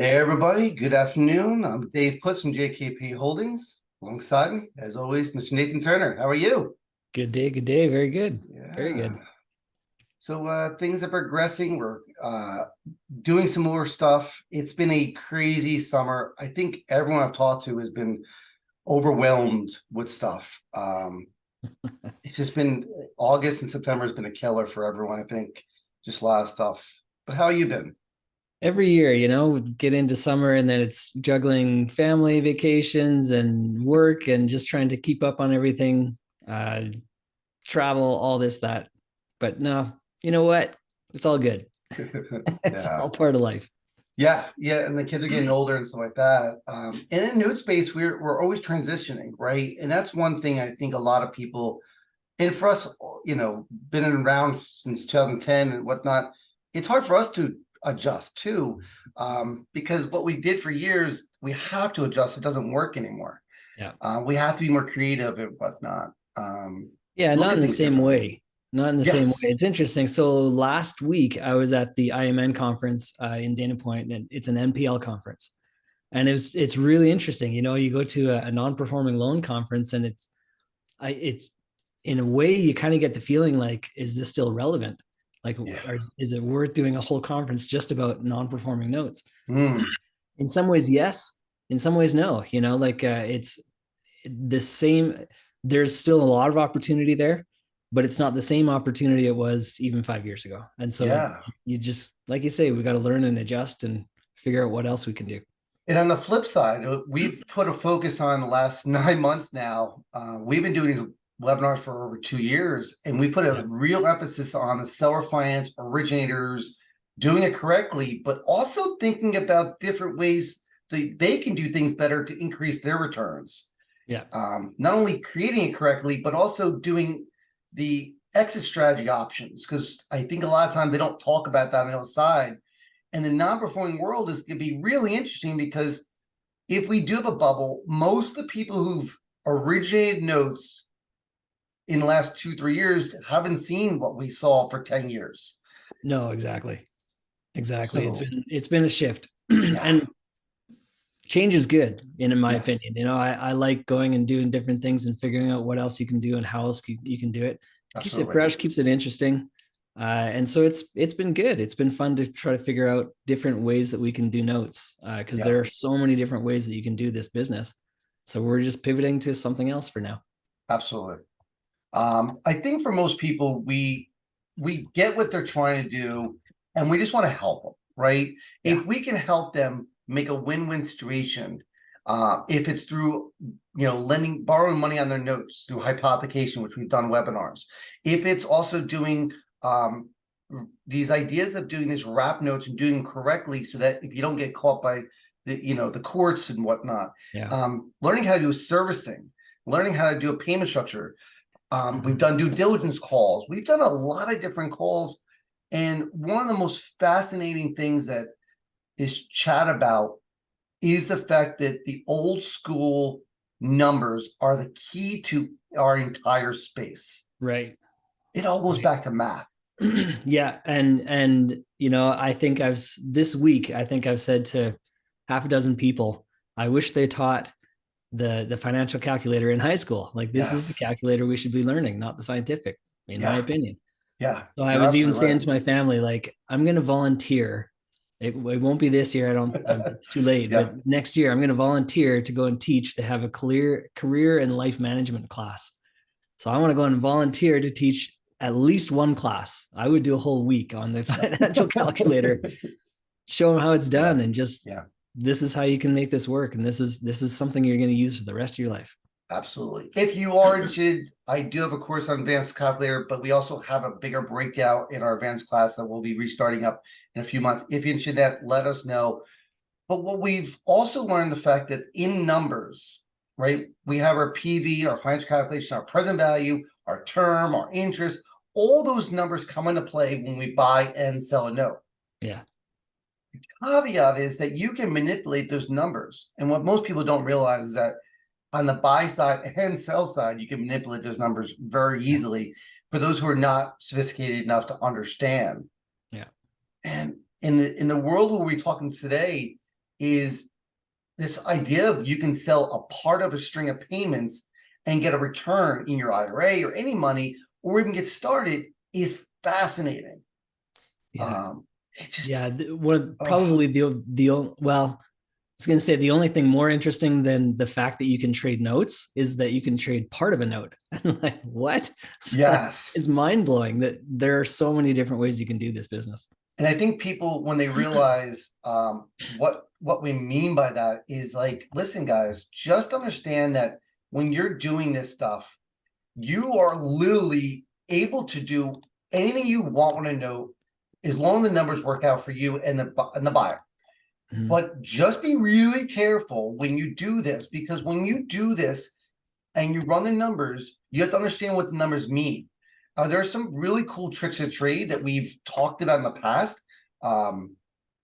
Hey everybody, good afternoon. I'm Dave Putz from JKP Holdings. Alongside me, as always, Mr. Nathan Turner. How are you? Good day, good day. Very good. Very Yeah. good. So things are progressing. We're doing some more stuff. It's been a crazy summer. I think everyone I've talked to has been overwhelmed with stuff. It's just been August and September has been a killer for everyone. I think just a lot of stuff. But how you been? Every year, we get into summer and then it's juggling family vacations and work and just trying to keep up on everything, uh, travel, all this, that. But no, you know what? It's all good. It's Yeah. all part of life. Yeah, and the kids are getting older and stuff like that. And in nude space, we're always transitioning, right? And that's one thing I think a lot of people, and for us, been around since 2010 and whatnot, it's hard for us to adjust too, because what we did for years, we have to adjust. It doesn't work anymore. Yeah. We have to be more creative and whatnot. Yeah, Look not at in the things same differently. way. Not in the same way. Yes. It's interesting. So last week I was at the IMN conference in Dana Point, and it's an NPL conference. And it's really interesting. You go to a non-performing loan conference, and it's in a way you kind of get the feeling like, is this still relevant? Like, Yeah. is it worth doing a whole conference just about non-performing notes? Mm. In some ways, yes. In some ways, no. It's the same. There's still a lot of opportunity there, but it's not the same opportunity it was even 5 years ago. And so Yeah. you just, like you say, we got to learn and adjust and figure out what else we can do. And on the flip side, we've put a focus on the last 9 months now. We've been doing these webinars for over 2 years, and we put a Yeah. real emphasis on the seller finance originators doing it correctly, but also thinking about different ways they can do things better to increase their returns. Yeah. Not only creating it correctly, but also doing the exit strategy options. Because I think a lot of times they don't talk about that on the other side. And the non-performing world is going to be really interesting because if we do have a bubble, most of the people who've originated notes in the last 2, 3 years haven't seen what we saw for 10 years. No, exactly. Exactly. It's So, been it's been a shift. yeah, And change is good, in my yes, opinion. I like going and doing different things and figuring out what else you can do and how else you can do it. Keeps it absolutely. fresh, keeps it interesting. And so it's been good. It's been fun to try to figure out different ways that we can do notes, because Yeah, there are so many different ways that you can do this business. So we're just pivoting to something else for now. absolutely. I think for most people, we get what they're trying to do, and we just want to help them, right? Yeah. If we can help them make a win-win situation, if it's through borrowing money on their notes through hypothecation, which we've done webinars, if it's also doing these ideas of doing these wrap notes and doing them correctly, so that if you don't get caught by the courts and whatnot, Yeah. learning how to do servicing, learning how to do a payment structure. We've Mhm. done due diligence calls. We've done a lot of different calls. And one of the most fascinating things that is chat about is the fact that the old school numbers are the key to our entire space. Right. It all goes Right. back to math. Yeah, and I think this week I think I've said to half a dozen people, I wish they taught the financial calculator in high school. Like, this is the Yes. calculator we should be learning, not the scientific, in my Yeah. opinion. Yeah. So I You're was even absolutely saying right. to my family, like, I'm going to volunteer. It won't be this year. I don't. It's too late. Yeah. But next year, I'm going to volunteer to go and teach. They have a clear career and life management class. So I want to go and volunteer to teach at least one class. I would do a whole week on the financial calculator, show them how it's Yeah. done, and just, Yeah. this is how you can make this work, and this is something you're going to use for the rest of your life. Absolutely. If you are interested, I do have a course on advanced calculator, but we also have a bigger breakout in our advanced class that we'll be restarting up in a few months. If you're interested in that, let us know. But what we've also learned the fact that in numbers, right, we have our PV, our financial calculation, our present value, our term, our interest, all those numbers come into play when we buy and sell a note. Yeah. Caveat is that you can manipulate those numbers. And what most people don't realize is that on the buy side and sell side, you can manipulate those numbers very Yeah. easily for those who are not sophisticated enough to understand. Yeah. And in the world where we're talking today, is this idea of you can sell a part of a string of payments and get a return in your IRA or any money, or even get started, is fascinating. Yeah. It just, Yeah. Probably well, I was going to say the only thing more interesting than the fact that you can trade notes is that you can trade part of a note. I'm like, what? yes. It's mind blowing that there are so many different ways you can do this business. And I think people, when they realize what we mean by that, is like, listen, guys, just understand that when you're doing this stuff, you are literally able to do anything you want on a note, as long as the numbers work out for you and the buyer. Mhm. But just be really careful when you do this, because when you do this and you run the numbers, you have to understand what the numbers mean. There are some really cool tricks of trade that we've talked about in the past,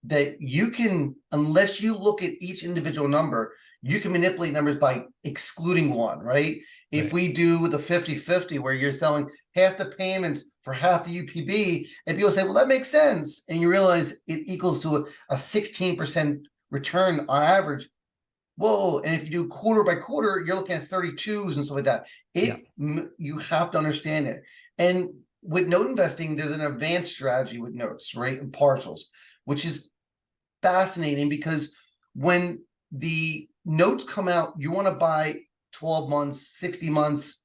that you can, unless you look at each individual number, you can manipulate numbers by excluding one, right? If Right. we do the 50-50, where you're selling half the payments for half the UPB, and people say, well, that makes sense. And you realize it equals to a 16% return on average. Whoa, and if you do quarter by quarter, you're looking at 32s and stuff like that. You have to understand it. And with note investing, there's an advanced strategy with notes, right? And partials, which is fascinating, because when the notes come out, you want to buy 12 months, 60 months,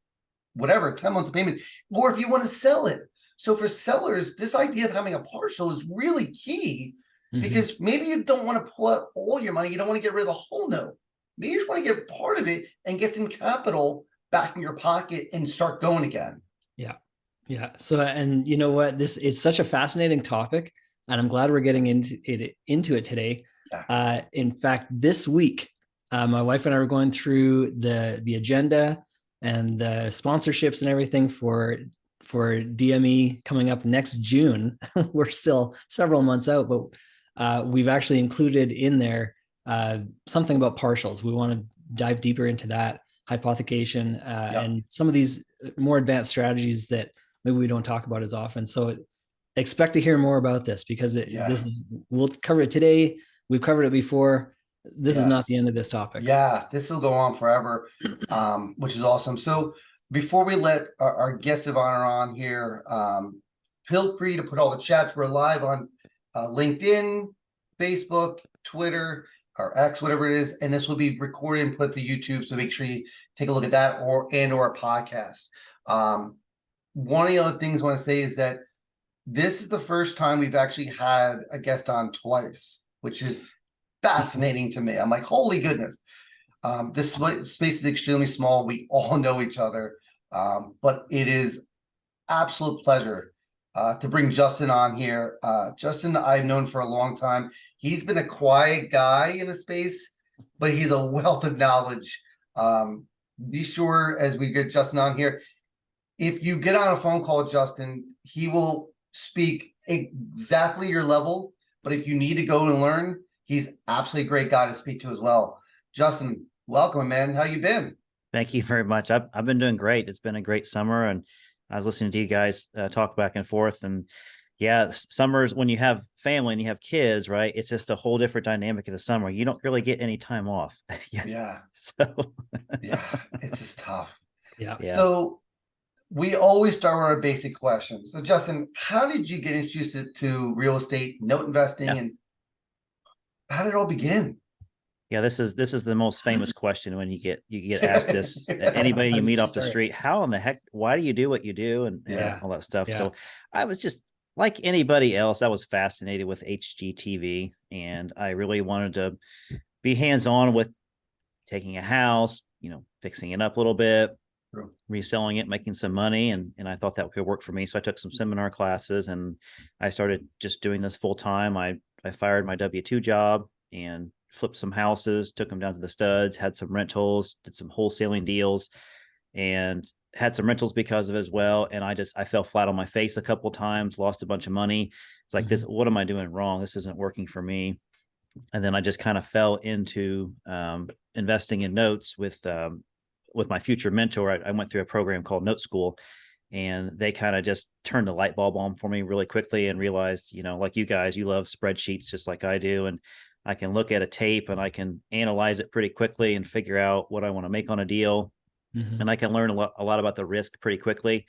whatever, 10 months of payment, or if you want to sell it. So for sellers, this idea of having a partial is really key, because maybe you don't want to pull out all your money. You don't want to get rid of the whole note. Maybe you just want to get part of it and get some capital back in your pocket and start going again. Yeah. Yeah. So, and you know what, it's such a fascinating topic, and I'm glad we're getting into it today. Yeah. In fact, this week, my wife and I were going through the agenda and the sponsorships and everything for DME coming up next June. We're still several months out, but we've actually included in there something about partials. We want to dive deeper into that, hypothecation, and some of these more advanced strategies that maybe we don't talk about as often. So expect to hear more about this, because we'll cover it today. We've covered it before. This is not the end of this topic. Yeah, this will go on forever, which is awesome. So before we let our guest of honor on here, feel free to put all the chats. We're live on LinkedIn, Facebook, Twitter, or X, whatever it is, and this will be recorded and put to YouTube. So make sure you take a look at that, or a podcast. One of the other things I want to say is that this is the first time we've actually had a guest on twice, which is fascinating to me. I'm like, holy goodness. This space is extremely small. We all know each other, but it is absolute pleasure to bring Justin on here. Justin, I've known for a long time. He's been a quiet guy in a space, but he's a wealth of knowledge. Be sure, as we get Justin on here, if you get on a phone call with Justin, he will speak exactly your level. But if you need to go and learn, he's absolutely a great guy to speak to as well. Justin, welcome, man. How you been? Thank you very much. I've been doing great. It's been a great summer, and I was listening to you guys talk back and forth. And yeah, summers, when you have family and you have kids, right? It's just a whole different dynamic in the summer. You don't really get any time off. Yeah. So yeah, it's just tough. Yeah. So we always start with our basic questions. So Justin, how did you get introduced to real estate, note investing, and how did it all begin? Yeah, this is the most famous question when you get asked this. Anybody you meet off the street, how in the heck, why do you do what you do, and all that stuff. So I was just like anybody else. I was fascinated with HGTV, and I really wanted to be hands-on with taking a house, fixing it up a little bit, reselling it, making some money. And I thought that could work for me. So I took some seminar classes, and I started just doing this full time. I fired my W-2 job and flipped some houses, took them down to the studs, had some rentals, did some wholesaling deals, and had some rentals because of it as well. And I fell flat on my face a couple of times, lost a bunch of money. It's like, this, what am I doing wrong? This isn't working for me. And then I just kind of fell into investing in notes with my future mentor. I went through a program called Note School, and they kind of just turned the light bulb on for me really quickly, and realized, like you guys, you love spreadsheets just like I do. And I can look at a tape and I can analyze it pretty quickly and figure out what I want to make on a deal. And I can learn a lot about the risk pretty quickly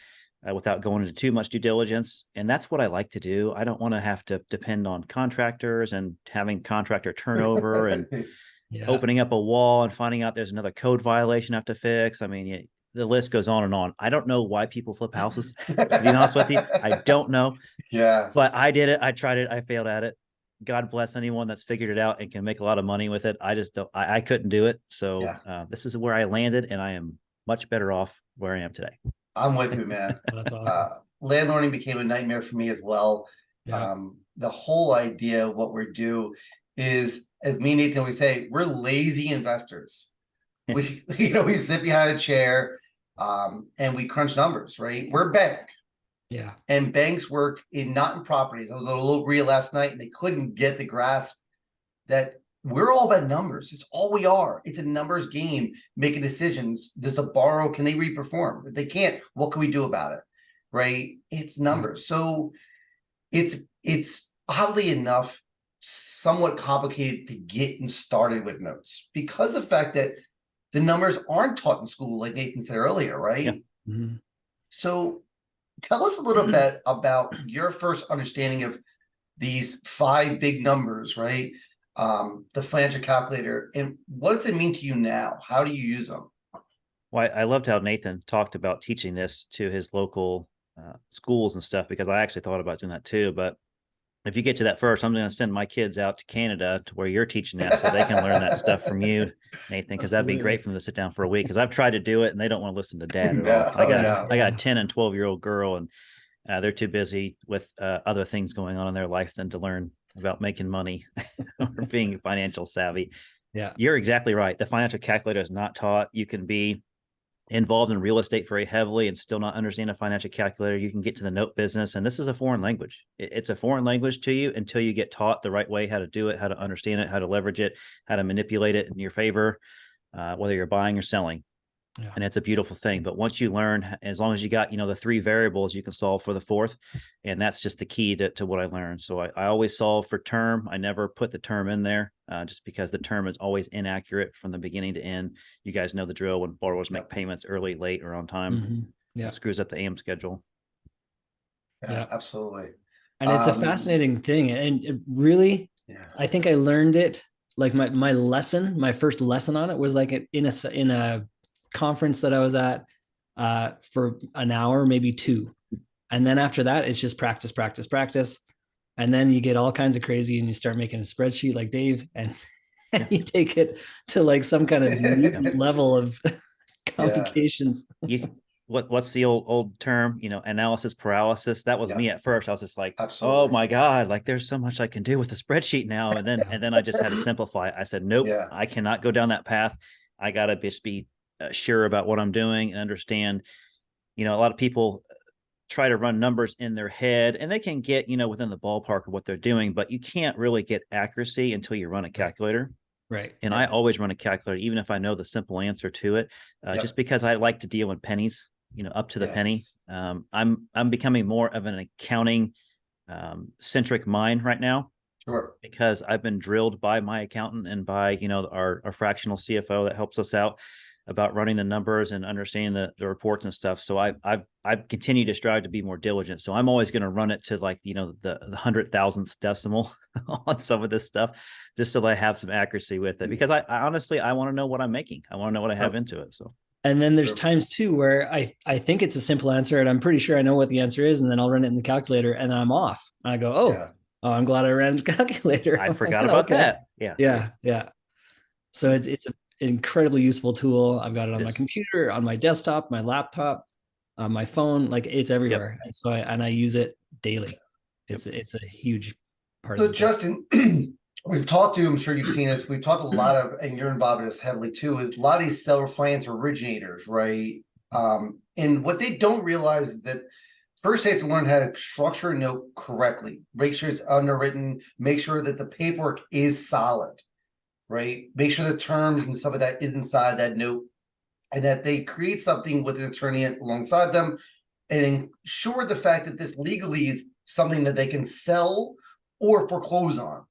without going into too much due diligence. And that's what I like to do. I don't want to have to depend on contractors and having contractor turnover and opening up a wall and finding out there's another code violation I have to fix. I mean, the list goes on and on. I don't know why people flip houses, to be honest with you. I don't know. Yes. But I did it. I tried it. I failed at it. God bless anyone that's figured it out and can make a lot of money with it. I just don't, I couldn't do it. So this is where I landed, and I am much better off where I am today. I'm with you, man. That's awesome. Landlording became a nightmare for me as well. The whole idea of what we're due is, as me and Nathan always say, we're lazy investors. We sit behind a chair and we crunch numbers, right? We're a bank. Yeah. And banks work not in properties. I was at a little REIA last night and they couldn't get the grasp that we're all about numbers. It's all we are. It's a numbers game, making decisions. Does the borrow, can they reperform? If they can't, what can we do about it? Right? It's numbers. So it's oddly enough, somewhat complicated to get started with notes because of the fact that the numbers aren't taught in school, like Nathan said earlier, right? Yeah. So tell us a little bit about your first understanding of these 5 big numbers, right? The financial calculator, and what does it mean to you now? How do you use them? Well, I loved how Nathan talked about teaching this to his local schools and stuff, because I actually thought about doing that too. But if you get to that first, I'm going to send my kids out to Canada to where you're teaching that so they can learn that stuff from you, Nathan, because that'd be great for them to sit down for a week, because I've tried to do it and they don't want to listen to dad at all. I got a 10 and 12-year-old girl, and they're too busy with other things going on in their life than to learn about making money or being financial savvy. Yeah, you're exactly right. The financial calculator is not taught. You can be involved in real estate very heavily and still not understand a financial calculator. You can get to the note business, and this is a foreign language. It's a foreign language to you until you get taught the right way how to do it, how to understand it, how to leverage it, how to manipulate it in your favor, whether you're buying or selling. Yeah. And it's a beautiful thing. But once you learn, as long as you got, the 3 variables, you can solve for the 4th. And that's just the key to what I learned. So I always solve for term. I never put the term in there just because the term is always inaccurate from the beginning to end. You guys know the drill when borrowers make payments early, late, or on time. It screws up the AM schedule. Yeah, absolutely. And it's a fascinating thing. And it really, I think I learned it, like my first lesson on it was like in a conference that I was at for an hour, maybe 2. And then after that, it's just practice. And then you get all kinds of crazy and you start making a spreadsheet like Dave, and you take it to like some kind of level of complications. What's the old term, analysis paralysis? That was me at first. I was just like, absolutely. Oh my God, like there's so much I can do with the spreadsheet now. And then I just had to simplify it. I said, nope, I cannot go down that path. I got to just be sure about what I'm doing and understand. A lot of people try to run numbers in their head and they can get, within the ballpark of what they're doing, but you can't really get accuracy until you run a calculator. Right. And I always run a calculator, even if I know the simple answer to it, just because I like to deal in pennies, up to the penny. I'm becoming more of an accounting centric mind right now. Sure. Because I've been drilled by my accountant and by, our fractional CFO that helps us out about running the numbers and understanding the reports and stuff. So I've continued to strive to be more diligent. So I'm always going to run it to like, the 100,000th decimal on some of this stuff, just so that I have some accuracy with it. Because I honestly, I want to know what I'm making. I want to know what I have into it. So. And then there's times too where I think it's a simple answer and I'm pretty sure I know what the answer is. And then I'll run it in the calculator and then I'm off. And I go, oh, I'm glad I ran the calculator. I forgot about that. Yeah. So it's an incredibly useful tool. I've got it on my computer, on my desktop, my laptop, on my phone, like it's everywhere. And so I use it daily. It's a huge part of it. So Justin, we've talked to, I'm sure you've seen this, we've talked a lot of, and you're involved in this heavily too, with a lot of these seller finance originators, right? And what they don't realize is that first they have to learn how to structure a note correctly, make sure it's underwritten, make sure that the paperwork is solid, right? Make sure the terms and stuff like that is inside that note, and that they create something with an attorney alongside them and ensure the fact that this legally is something that they can sell or foreclose on.